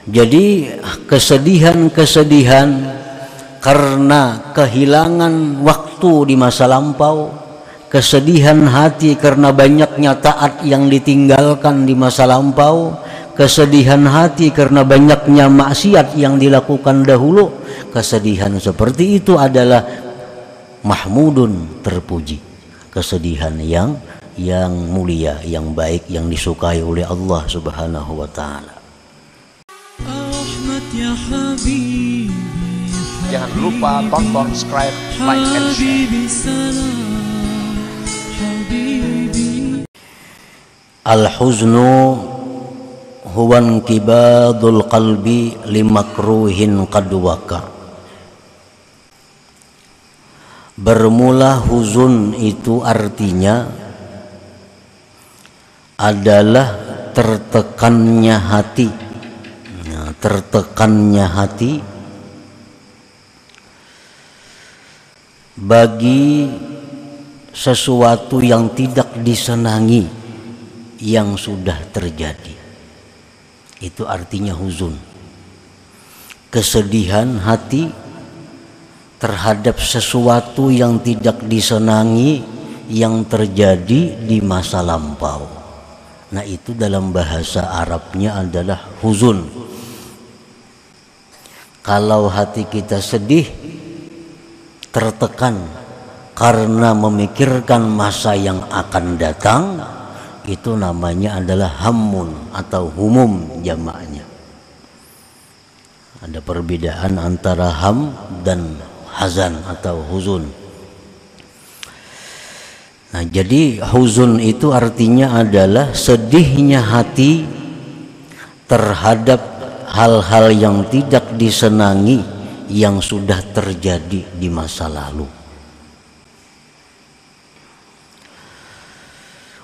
Jadi kesedihan-kesedihan karena kehilangan waktu di masa lampau, kesedihan hati karena banyaknya taat yang ditinggalkan di masa lampau, kesedihan hati karena banyaknya maksiat yang dilakukan dahulu. Kesedihan seperti itu adalah mahmudun, terpuji, kesedihan yang mulia, yang baik, yang disukai oleh Allah Subhanahu wa taala. Jangan lupa tonton, subscribe, like, and share. Al-huznu huwa inkibadul qalbi limakruhin qad waka. Bermula huzun itu artinya adalah tertekannya hati. Tertekannya hati bagi sesuatu yang tidak disenangi yang sudah terjadi. Itu artinya huzun. Kesedihan hati terhadap sesuatu yang tidak disenangi yang terjadi di masa lampau. Nah, itu dalam bahasa Arabnya adalah huzun. Kalau hati kita sedih, tertekan karena memikirkan masa yang akan datang, itu namanya adalah hammun atau humum jamaknya. Ada perbedaan antara ham dan hazan atau huzun. Nah, jadi huzun itu artinya adalah sedihnya hati terhadap hal-hal yang tidak disenangi yang sudah terjadi di masa lalu.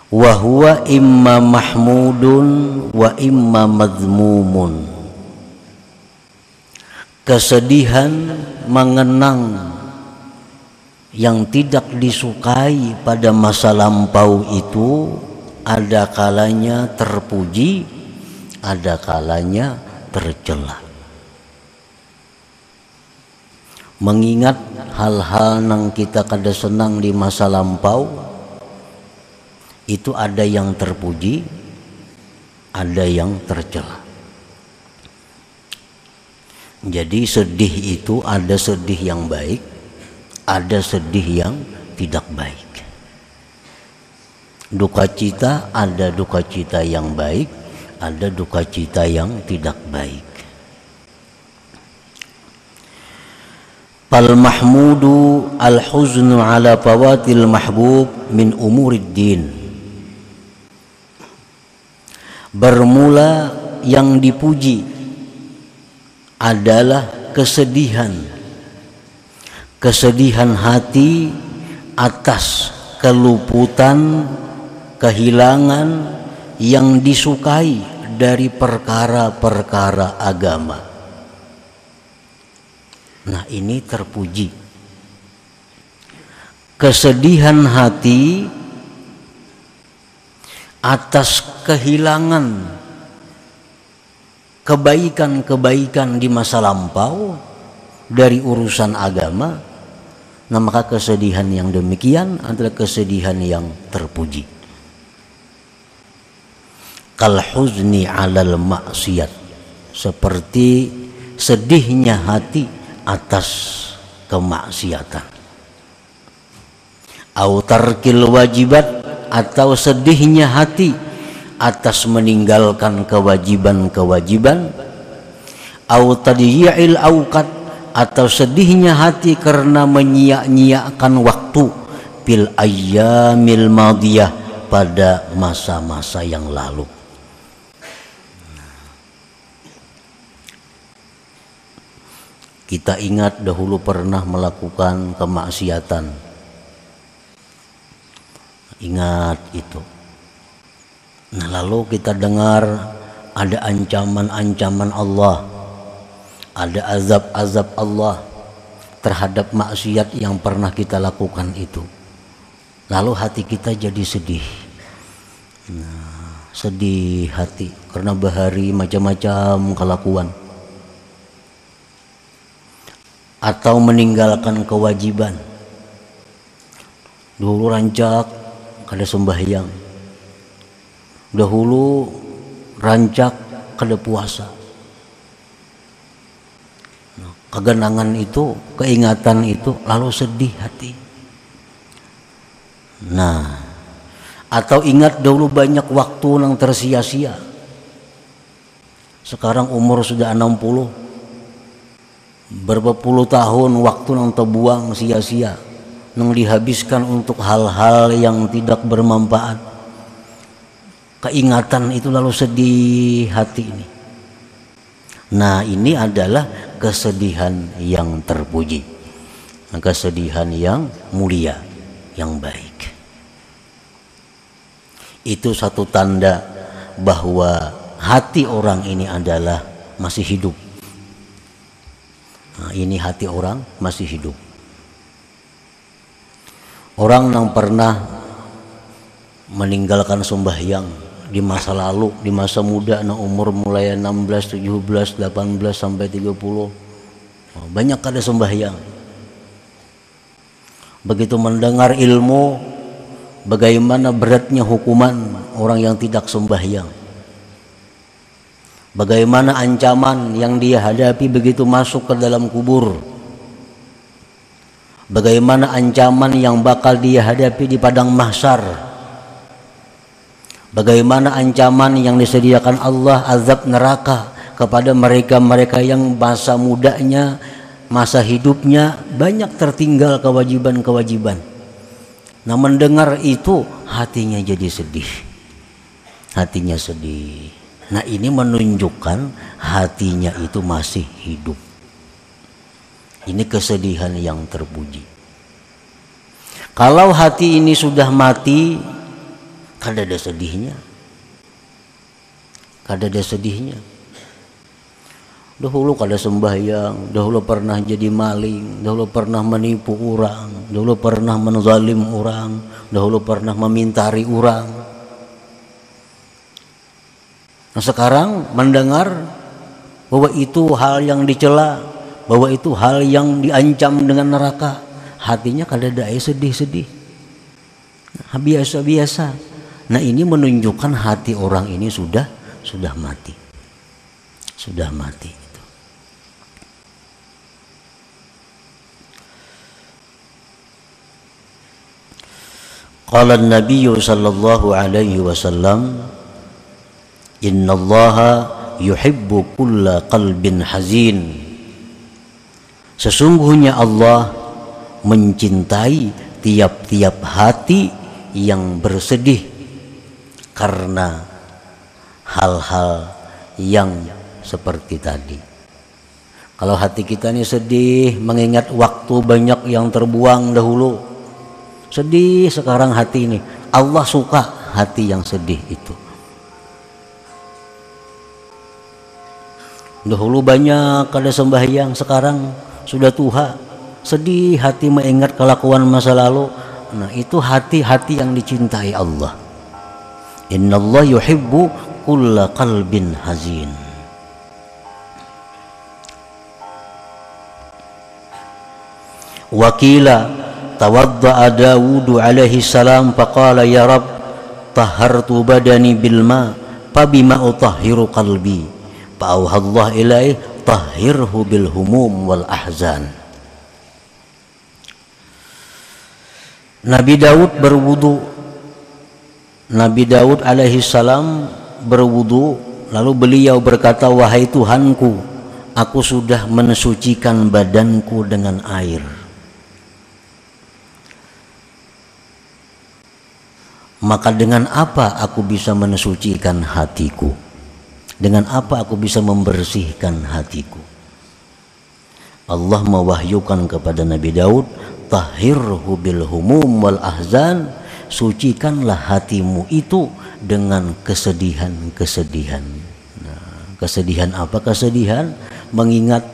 Wa huwa imma mahmudun wa imma madhmumun. Kesedihan mengenang yang tidak disukai pada masa lampau itu ada kalanya terpuji, ada kalanya tercela. Mengingat hal-hal yang kita kada senang di masa lampau itu ada yang terpuji, ada yang tercela. Jadi sedih itu ada sedih yang baik, ada sedih yang tidak baik. Duka cita ada duka cita yang baik, ada duka cita yang tidak baik. Fal mahmudu al-huznu ala fawatil mahbub min umurid din. Bermula yang dipuji adalah kesedihan. Kesedihan hati atas keluputan, kehilangan yang disukai dari perkara-perkara agama. Nah, ini terpuji. Kesedihan hati atas kehilangan kebaikan-kebaikan di masa lampau dari urusan agama. Nah, maka kesedihan yang demikian adalah kesedihan yang terpuji. Kal huzni alal maksiat, seperti sedihnya hati atas kemaksiatan. Au tarkil wajibat, atau sedihnya hati atas meninggalkan kewajiban-kewajiban. Au tadyi'il auqat, atau sedihnya hati karena menyia-nyiakan waktu fil ayyamil madiyah, pada masa-masa yang lalu. Kita ingat dahulu pernah melakukan kemaksiatan. Ingat itu. Nah, lalu kita dengar ada ancaman-ancaman Allah, ada azab-azab Allah terhadap maksiat yang pernah kita lakukan itu. Lalu hati kita jadi sedih. Nah, sedih hati karena bahari macam-macam kelakuan, atau meninggalkan kewajiban. Dahulu rancak kada sembahyang, dahulu rancak kada puasa. Kegenangan itu, keingatan itu lalu sedih hati. Nah, atau ingat dahulu banyak waktu yang tersia-sia. Sekarang umur sudah 60. Berapa puluh tahun waktu yang terbuang sia-sia, yang dihabiskan untuk hal-hal yang tidak bermanfaat. Keingatan itu lalu sedih hati ini. Nah, ini adalah kesedihan yang terpuji, kesedihan yang mulia, yang baik. Itu satu tanda bahwa hati orang ini adalah masih hidup. Nah, ini hati orang masih hidup. Orang yang pernah meninggalkan sembahyang di masa lalu, di masa muda, nah umur mulai 16, 17, 18 sampai 30, banyak kada sembahyang. Begitu mendengar ilmu, bagaimana beratnya hukuman orang yang tidak sembahyang, bagaimana ancaman yang dia hadapi begitu masuk ke dalam kubur, bagaimana ancaman yang bakal dia hadapi di padang mahsyar, bagaimana ancaman yang disediakan Allah azab neraka kepada mereka-mereka yang masa mudanya, masa hidupnya banyak tertinggal kewajiban-kewajiban. Nah, mendengar itu hatinya jadi sedih. Hatinya sedih. Nah, ini menunjukkan hatinya itu masih hidup. Ini kesedihan yang terpuji. Kalau hati ini sudah mati, kada ada sedihnya. Kada ada sedihnya. Dahulu kada sembahyang, dahulu pernah jadi maling, dahulu pernah menipu orang, dahulu pernah menzalim orang, dahulu pernah memintari orang. Nah, sekarang mendengar bahwa itu hal yang dicela, bahwa itu hal yang diancam dengan neraka, hatinya kada ada sedih-sedih. Nah, biasa-biasa. Nah, ini menunjukkan hati orang ini sudah mati. Sudah mati. Qala an-nabiy sallallahu alaihi wasallam, innallaha yuhibbu kulla qalbin hazin. Sesungguhnya Allah mencintai tiap-tiap hati yang bersedih karena hal-hal yang seperti tadi. Kalau hati kita ini sedih mengingat waktu banyak yang terbuang dahulu, sedih sekarang hati ini, Allah suka hati yang sedih itu. Dahulu banyak kada sembahyang, sekarang sudah tua, sedih hati mengingat kelakuan masa lalu. Nah, itu hati-hati yang dicintai Allah. Innallaha yuhibbu kulla qalbin hazin. Wakila tawadda'a Dawud alaihi salam faqala ya Rabb tahhartu badani bil ma fa bima utahhiru qalbi fa auhallahu ilaihi tahhirhu bil humum wal ahzan. Nabi Daud berwudu. Nabi Daud alaihi salam berwudu, lalu beliau berkata, wahai Tuhanku, aku sudah mensucikan badanku dengan air. Maka dengan apa aku bisa mensucikan hatiku? Dengan apa aku bisa membersihkan hatiku? Allah mewahyukan kepada Nabi Daud, tahhirhu bil humum wal ahzan, sucikanlah hatimu itu dengan kesedihan-kesedihan. Nah, kesedihan apa? Kesedihan mengingat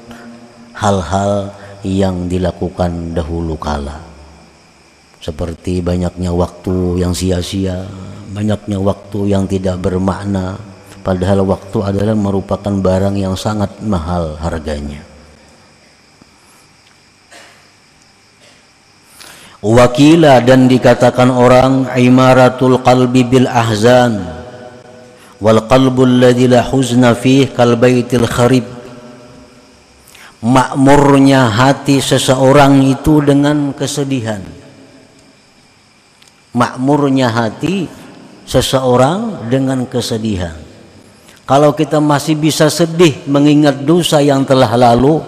hal-hal yang dilakukan dahulu kala. seperti banyaknya waktu yang sia-sia, banyaknya waktu yang tidak bermakna, padahal waktu adalah merupakan barang yang sangat mahal harganya. Wakila, dan dikatakan orang, imaratul qalbi bil ahzan wal qalbul ladzi la huzna fih kal baitil kharib. Makmurnya hati seseorang itu dengan kesedihan. Makmurnya hati seseorang dengan kesedihan. Kalau kita masih bisa sedih mengingat dosa yang telah lalu,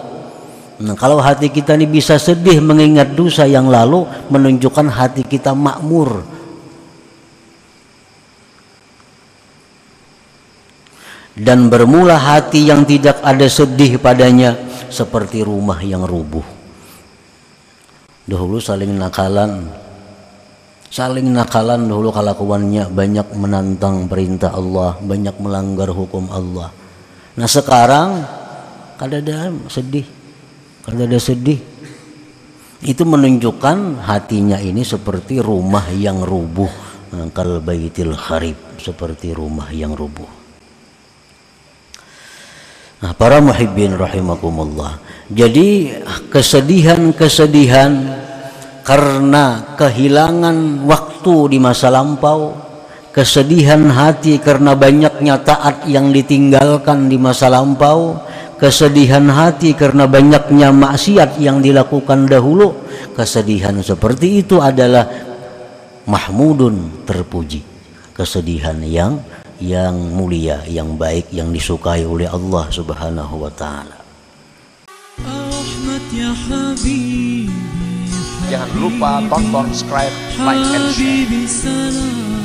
kalau hati kita ini bisa sedih mengingat dosa yang lalu, menunjukkan hati kita makmur. Dan bermula hati yang tidak ada sedih padanya seperti rumah yang rubuh. Dahulu saling nakalan dahulu kelakuannya, banyak menantang perintah Allah, banyak melanggar hukum Allah. Nah sekarang kadang sedih. Itu menunjukkan hatinya ini seperti rumah yang rubuh, kal baitil kharib, seperti rumah yang rubuh. Nah, para muhibbin rahimakumullah. Jadi kesedihan karena kehilangan waktu di masa lampau, kesedihan hati karena banyaknya taat yang ditinggalkan di masa lampau, kesedihan hati karena banyaknya maksiat yang dilakukan dahulu. Kesedihan seperti itu adalah mahmudun, terpuji. Kesedihan yang mulia, yang baik, yang disukai oleh Allah Subhanahu wa taala. Jangan lupa tonton, subscribe, like, and share.